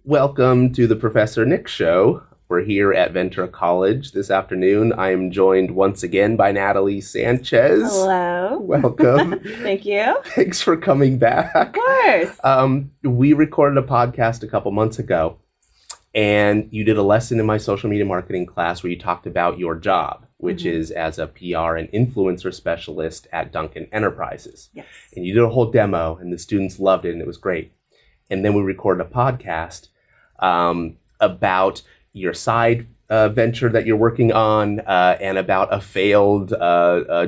Welcome to the Professor Nick Show. We're here at Ventura College this afternoon. I am joined once again by Natalie Sanchez. Hello. Welcome. Thank you. Thanks for coming back. Of course. We recorded a podcast a couple months ago, and you did a lesson in my social media marketing class where you talked about your job, which is as a PR and influencer specialist at Duncan Enterprises. Yes. And you did a whole demo, and the students loved it, and it was great. And then we recorded a podcast about your side venture that you're working on and about a failed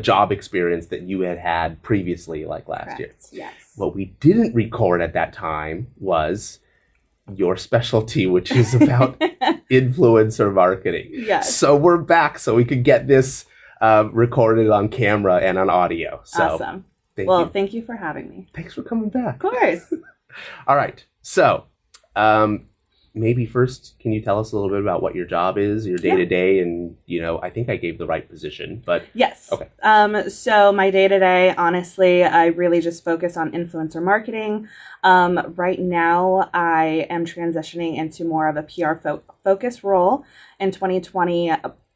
job experience that you had previously, like last year. Yes. What we didn't record at that time was your specialty, which is about influencer marketing. Yes. So we're back so we could get this recorded on camera and on audio. So Awesome. Thank you for having me. Thanks for coming back. Of course. All right. So maybe first, can you tell us a little bit about what your job is, your day-to-day? And, I think I gave the right position, but... Yes. Okay. So my day-to-day, honestly, I really just focus on influencer marketing. Right now, I am transitioning into more of a PR focus role. In 2020,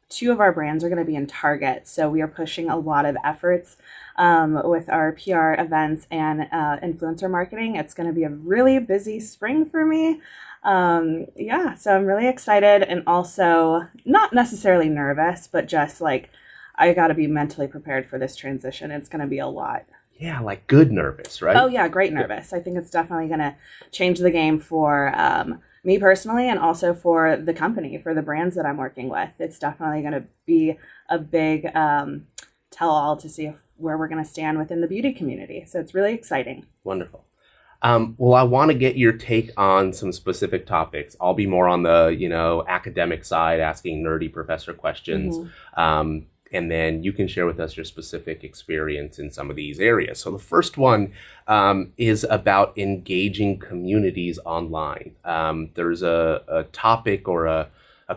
two of our brands are going to be in Target. So we are pushing a lot of efforts with our PR events and influencer marketing. It's going to be a really busy spring for me. So I'm really excited and also not necessarily nervous, but just like I got to be mentally prepared for this transition. It's going to be a lot. Yeah, like good nervous, right? Oh, yeah, great nervous. I think it's definitely going to change the game for me personally and also for the company, for the brands that I'm working with. It's definitely going to be a big tell-all to see where we're going to stand within the beauty community. So it's really exciting. Wonderful. Well, I want to get your take on some specific topics. I'll be more on the, academic side, asking nerdy professor questions. Mm-hmm. And then you can share with us your specific experience in some of these areas. So the first one is about engaging communities online. There's a topic or a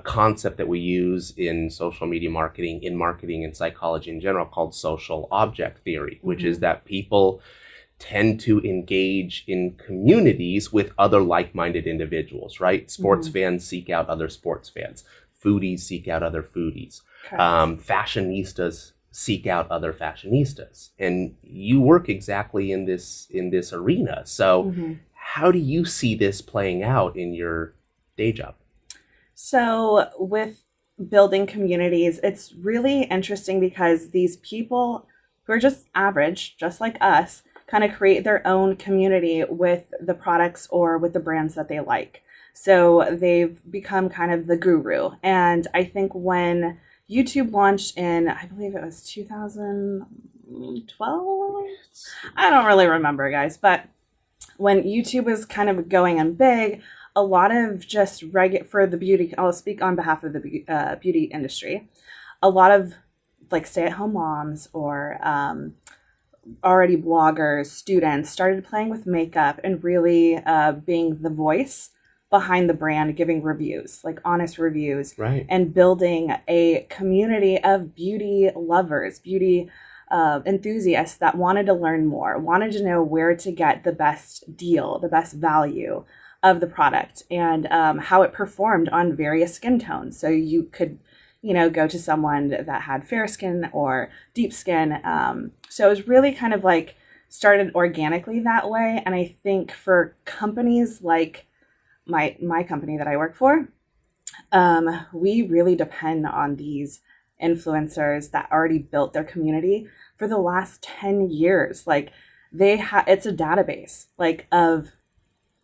concept that we use in social media marketing, in marketing and psychology in general, called social object theory, which is that people tend to engage in communities with other like-minded individuals, right? Sports fans seek out other sports fans. Foodies seek out other foodies. Fashionistas seek out other fashionistas. And you work exactly in this arena. So how do you see this playing out in your day job? So with building communities, it's really interesting because these people who are just average, just like us, kind of create their own community with the products or with the brands that they like. So they've become kind of the guru. And I think when YouTube launched in, I believe it was 2012? I don't really remember, guys. But when YouTube was kind of going in big, a lot of just for the beauty, I'll speak on behalf of the beauty industry, a lot of like stay-at-home moms or already bloggers, students started playing with makeup and really being the voice behind the brand, giving reviews, like honest reviews, right, and building a community of beauty lovers, beauty enthusiasts that wanted to learn more, wanted to know where to get the best deal, the best value of the product, and how it performed on various skin tones. So you could go to someone that had fair skin or deep skin. So it was really kind of like started organically that way. And I think for companies like my company that I work for, we really depend on these influencers that already built their community for the last 10 years. Like it's a database like of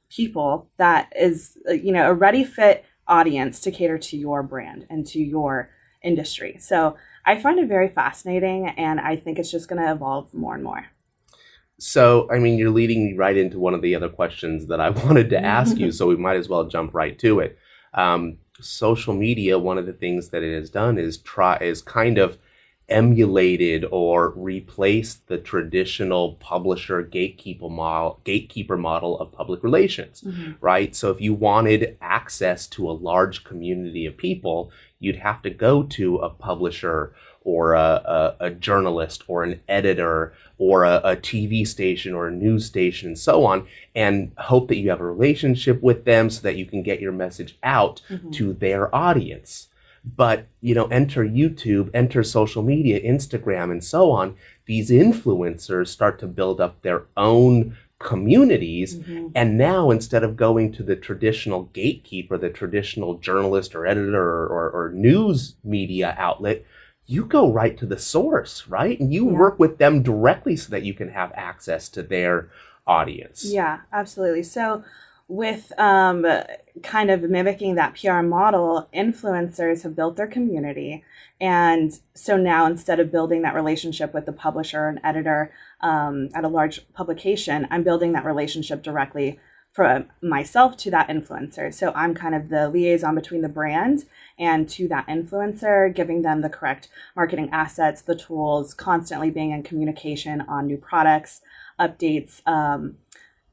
people that is, a ready fit audience to cater to your brand and to your industry. So I find it very fascinating, and I think it's just going to evolve more and more. So, you're leading me right into one of the other questions that I wanted to ask you, so we might as well jump right to it. Social media, one of the things that it has done is kind of emulated or replaced the traditional publisher gatekeeper model of public relations, right? So if you wanted access to a large community of people, you'd have to go to a publisher or a journalist or an editor or a TV station or a news station and so on, and hope that you have a relationship with them so that you can get your message out to their audience. But, enter YouTube, enter social media, Instagram, and so on. These influencers start to build up their own communities. And now, instead of going to the traditional gatekeeper, the traditional journalist or editor or news media outlet, you go right to the source, right? And you work with them directly so that you can have access to their audience. Yeah, absolutely. So with kind of mimicking that PR model, influencers have built their community. And so now, instead of building that relationship with the publisher and editor at a large publication, I'm building that relationship directly from myself to that influencer. So I'm kind of the liaison between the brand and to that influencer, giving them the correct marketing assets, the tools, constantly being in communication on new products, updates,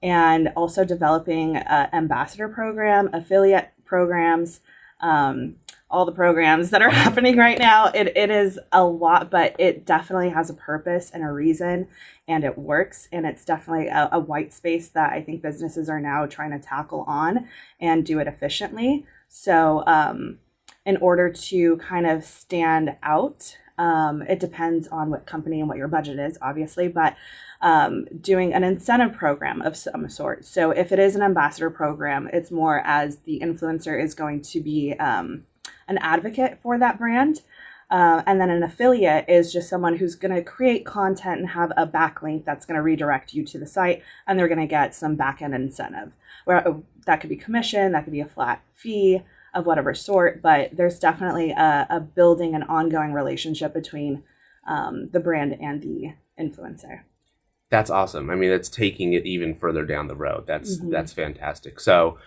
and also developing an ambassador program, affiliate programs, all the programs that are happening right now. It is a lot, but it definitely has a purpose and a reason, and it works. And it's definitely a white space that I think businesses are now trying to tackle on and do it efficiently. So in order to kind of stand out, it depends on what company and what your budget is, obviously, but doing an incentive program of some sort. So if it is an ambassador program, it's more as the influencer is going to be an advocate for that brand. And then an affiliate is just someone who's going to create content and have a backlink that's going to redirect you to the site, and they're going to get some back-end incentive. Where that could be commission, that could be a flat fee of whatever sort, but there's definitely a building an ongoing relationship between the brand and the influencer. That's awesome. I mean, it's taking it even further down the road. That's fantastic. So,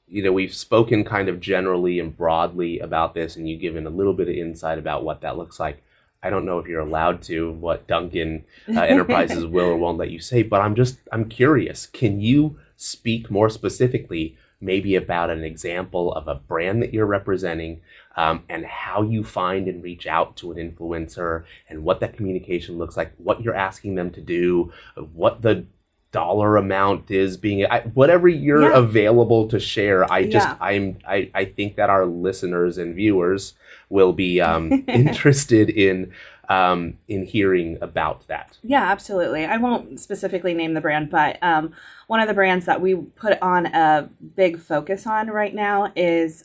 we've spoken kind of generally and broadly about this, and you've given a little bit of insight about what that looks like. I don't know if you're allowed to, what Duncan Enterprises will or won't let you say, but I'm curious. Can you speak more specifically maybe about an example of a brand that you're representing, and how you find and reach out to an influencer, and what that communication looks like, what you're asking them to do, what the dollar amount is being, whatever you're available to share. I think that our listeners and viewers will be interested in hearing about that. Yeah, absolutely. I won't specifically name the brand, but one of the brands that we put on a big focus on right now is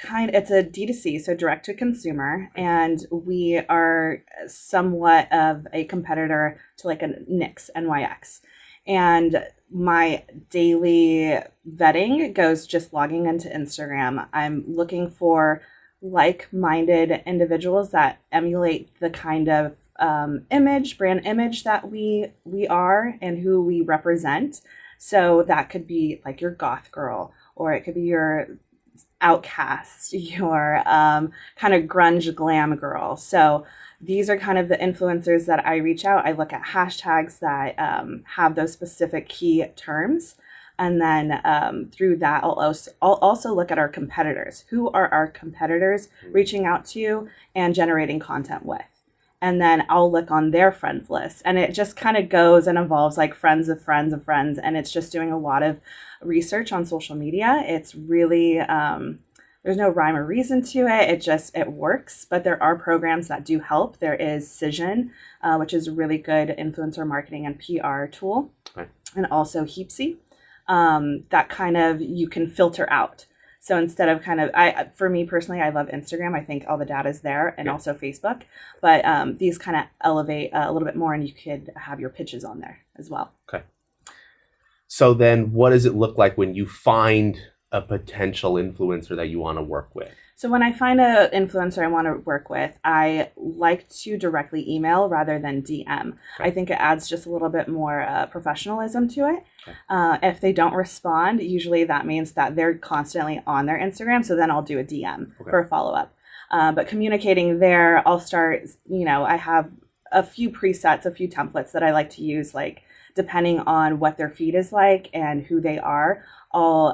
it's a D2C, so direct to consumer, and we are somewhat of a competitor to like a NYX, NYX. And my daily vetting goes just logging into Instagram. I'm looking for like-minded individuals that emulate the kind of brand image that we are and who we represent. So that could be like your goth girl, or it could be your outcast, your kind of grunge glam girl. So these are kind of the influencers that I reach out. I look at hashtags that have those specific key terms. And then through that, I'll also look at our competitors. Who are our competitors reaching out to and generating content with? And then I'll look on their friends list. And it just kind of goes and evolves like friends of friends of friends. And it's just doing a lot of research on social media. It's really, there's no rhyme or reason to it. It works. But there are programs that do help. There is Cision, which is a really good influencer marketing and PR tool. Okay. And also Heapsy. That kind of you can filter out. So instead of for me personally, I love Instagram. I think all the data is there, and also Facebook. But these kind of elevate a little bit more, and you could have your pitches on there as well. Okay. So then what does it look like when you find a potential influencer that you want to work with? So when I find an influencer I want to work with, I like to directly email rather than DM. Okay. I think it adds just a little bit more professionalism to it. Okay. If they don't respond, usually that means that they're constantly on their Instagram. So then I'll do a DM for a follow-up. But communicating there, I'll start, I have a few presets, a few templates that I like to use, like depending on what their feed is like and who they are, I'll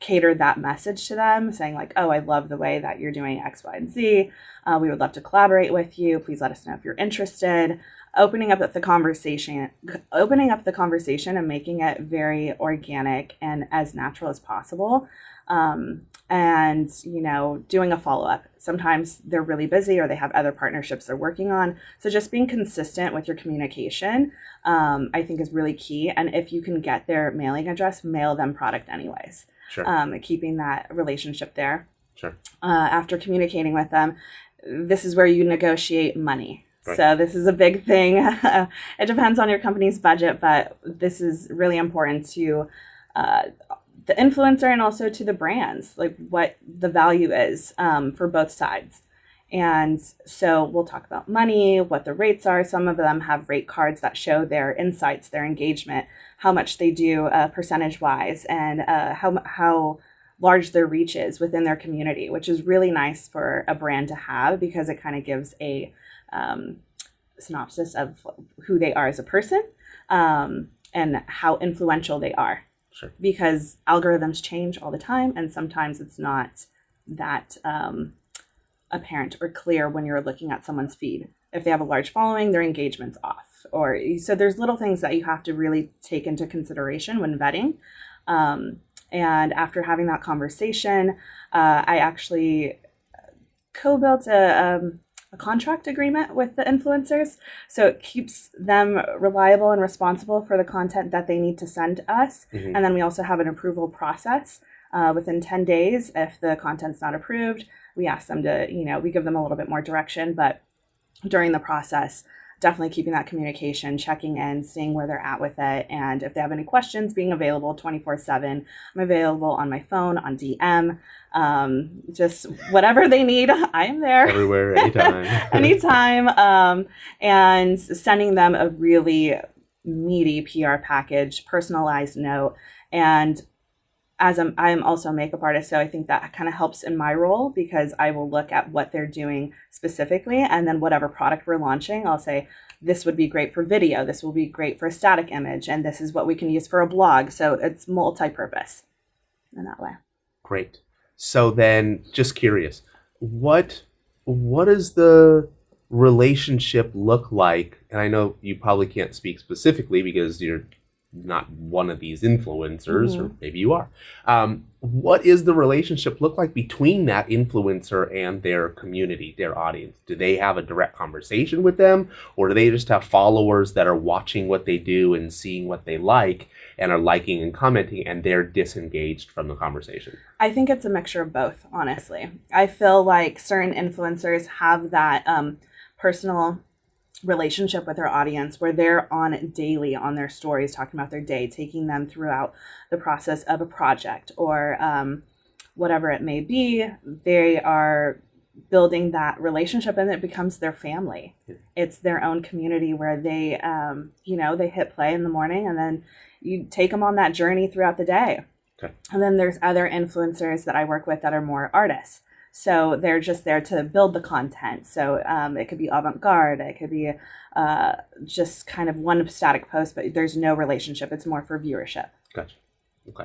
cater that message to them, saying like, oh, I love the way that you're doing X, Y, and Z. We would love to collaborate with you. Please let us know if you're interested. Opening up the conversation and making it very organic and as natural as possible. And, doing a follow-up. Sometimes they're really busy or they have other partnerships they're working on. So just being consistent with your communication, I think is really key. And if you can get their mailing address, mail them product anyways. Sure. Keeping that relationship there. Sure. After communicating with them, this is where you negotiate money. Right. So this is a big thing. It depends on your company's budget, but this is really important to the influencer and also to the brands, like what the value is for both sides. And so we'll talk about money, what the rates are. Some of them have rate cards that show their insights, their engagement, how much they do percentage wise, and how large their reach is within their community, which is really nice for a brand to have because it kind of gives a synopsis of who they are as a person and how influential they are. Sure. Because algorithms change all the time, and sometimes it's not that apparent or clear when you're looking at someone's feed. If they have a large following, their engagement's off. So there's little things that you have to really take into consideration when vetting. And after having that conversation, I actually co-built a contract agreement with the influencers. So it keeps them reliable and responsible for the content that they need to send us. Mm-hmm. And then we also have an approval process. Within 10 days, if the content's not approved, we ask them to, we give them a little bit more direction. But during the process, definitely keeping that communication, checking in, seeing where they're at with it. And if they have any questions, being available 24/7. I'm available on my phone, on DM, just whatever they need. I am there. Everywhere, anytime. Anytime. And sending them a really meaty PR package, personalized note. And as I'm also a makeup artist, so I think that kind of helps in my role because I will look at what they're doing specifically, and then whatever product we're launching, I'll say, this would be great for video, this will be great for a static image, and this is what we can use for a blog. So it's multi-purpose in that way. Great. So then, just curious, what does the relationship look like? And I know you probably can't speak specifically because you're not one of these influencers, mm-hmm. or maybe you are. What is the relationship look like between that influencer and their community, their audience? Do they have a direct conversation with them, or do they just have followers that are watching what they do and seeing what they like and are liking and commenting, and they're disengaged from the conversation? I think it's a mixture of both, honestly. I feel like certain influencers have that personal relationship with their audience where they're on daily on their stories talking about their day, taking them throughout the process of a project or whatever it may be. They are building that relationship and it becomes their family. Yeah. It's their own community where they they hit play in the morning and then you take them on that journey throughout the day. Okay. And then there's other influencers that I work with that are more artists. So they're just there to build the content. So it could be avant-garde. It could be just kind of one static post, but there's no relationship. It's more for viewership. Gotcha. Okay.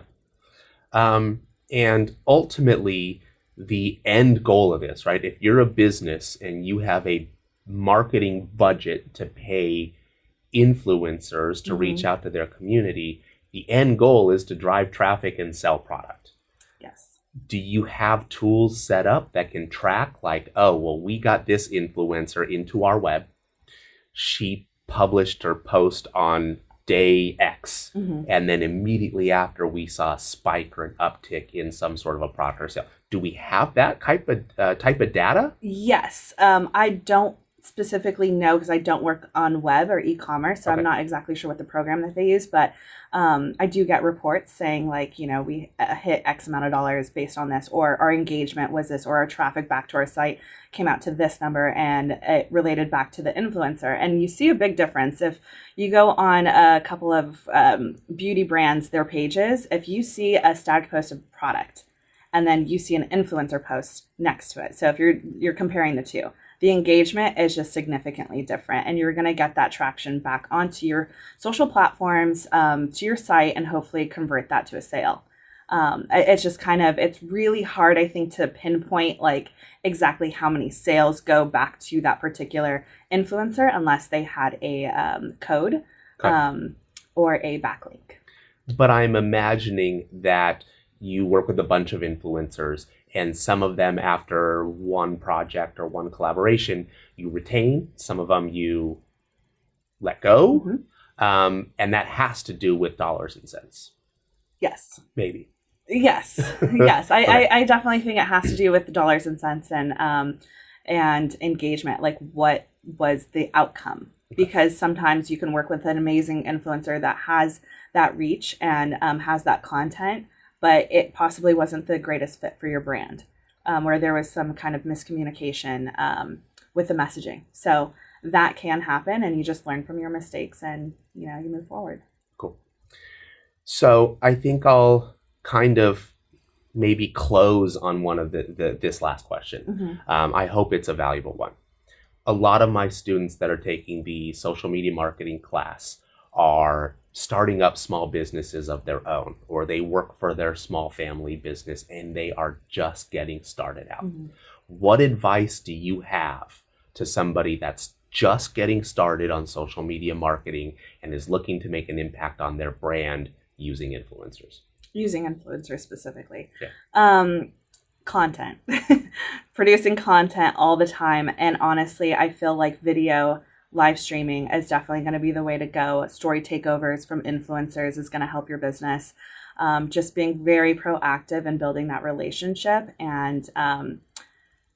And ultimately, the end goal of this, right? If you're a business and you have a marketing budget to pay influencers to mm-hmm. reach out to their community, the end goal is to drive traffic and sell product. Yes. Do you have tools set up that can track like, oh, well, we got this influencer into our web. She published her post on day X. Mm-hmm. And then immediately after we saw a spike or an uptick in some sort of a product or sale. Do we have that type of data? Yes. I don't specifically know because I don't work on web or e-commerce, so okay. I'm not exactly sure what the program that they use, but I do get reports saying like, we hit X amount of dollars based on this, or our engagement was this, or our traffic back to our site came out to this number and it related back to the influencer. And you see a big difference. If you go on a couple of beauty brands, their pages, if you see a static post of product, and then you see an influencer post next to it. So if you're comparing the two, the engagement is just significantly different, and you're going to get that traction back onto your social platforms, to your site, and hopefully convert that to a sale. It's just it's really hard, I think, to pinpoint like exactly how many sales go back to that particular influencer unless they had a code or a backlink. But I'm imagining that you work with a bunch of influencers, and some of them, after one project or one collaboration, you retain, some of them you let go, and that has to do with dollars and cents. Yes. Maybe. Yes. Yes. I definitely think it has to do with the dollars and cents and engagement. Like, what was the outcome? Because sometimes you can work with an amazing influencer that has that reach and has that content, but it possibly wasn't the greatest fit for your brand, where there was some kind of miscommunication with the messaging. So that can happen, and you just learn from your mistakes, and you move forward. Cool. So I think I'll kind of maybe close on one of this last question. I hope it's a valuable one. A lot of my students that are taking the social media marketing class are starting up small businesses of their own, or they work for their small family business and they are just getting started out. What advice do you have to somebody that's just getting started on social media marketing and is looking to make an impact on their brand using influencers? Using influencers specifically. Yeah. Content. Producing content all the time. And honestly, I feel like video live streaming is definitely going to be the way to go. Story takeovers from influencers is going to help your business. Just being very proactive and building that relationship and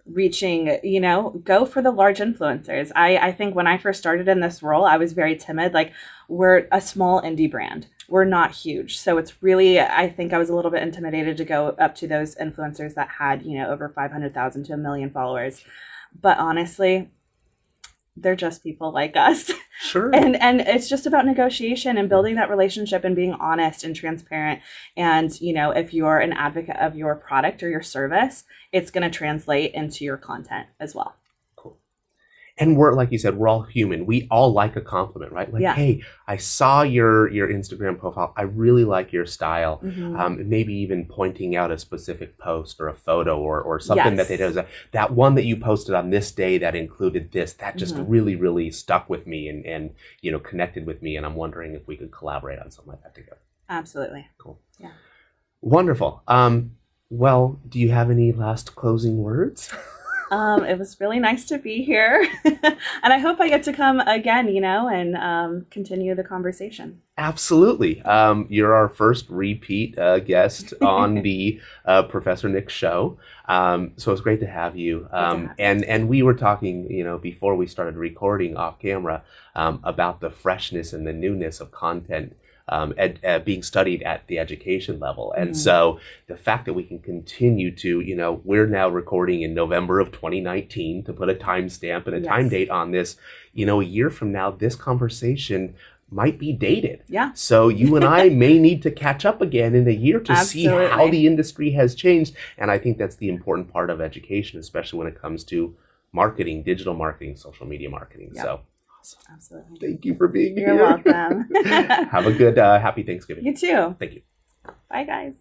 reaching, go for the large influencers. I think when I first started in this role, I was very timid. Like, we're a small indie brand. We're not huge. So it's really, I think I was a little bit intimidated to go up to those influencers that had, over 500,000 to 1 million followers. But honestly, they're just people like us. Sure. And it's just about negotiation and building that relationship and being honest and transparent. And, if you're an advocate of your product or your service, it's going to translate into your content as well. Cool. And we're, like you said, we're all human. We all like a compliment, right? Like, hey, I saw your Instagram profile. I really like your style. Maybe even pointing out a specific post or a photo or something that they did. That one that you posted on this day that included this, that just really, really stuck with me and connected with me. And I'm wondering if we could collaborate on something like that together. Absolutely. Cool. Yeah. Wonderful. Well, do you have any last closing words? It was really nice to be here. And I hope I get to come again, and continue the conversation. Absolutely. You're our first repeat guest on the Professor Nick show. So it's great to have you. And we were talking, before we started recording off camera, about the freshness and the newness of content being studied at the education level. And so the fact that we can continue to, we're now recording in November of 2019, to put a timestamp and a time date on this, a year from now, this conversation might be dated. Yeah. So you and I may need to catch up again in a year to see how the industry has changed. And I think that's the important part of education, especially when it comes to marketing, digital marketing, social media marketing. Yep. So awesome. Absolutely. Thank you for being here. You're welcome. Have a good, happy Thanksgiving. You too. Thank you. Bye, guys.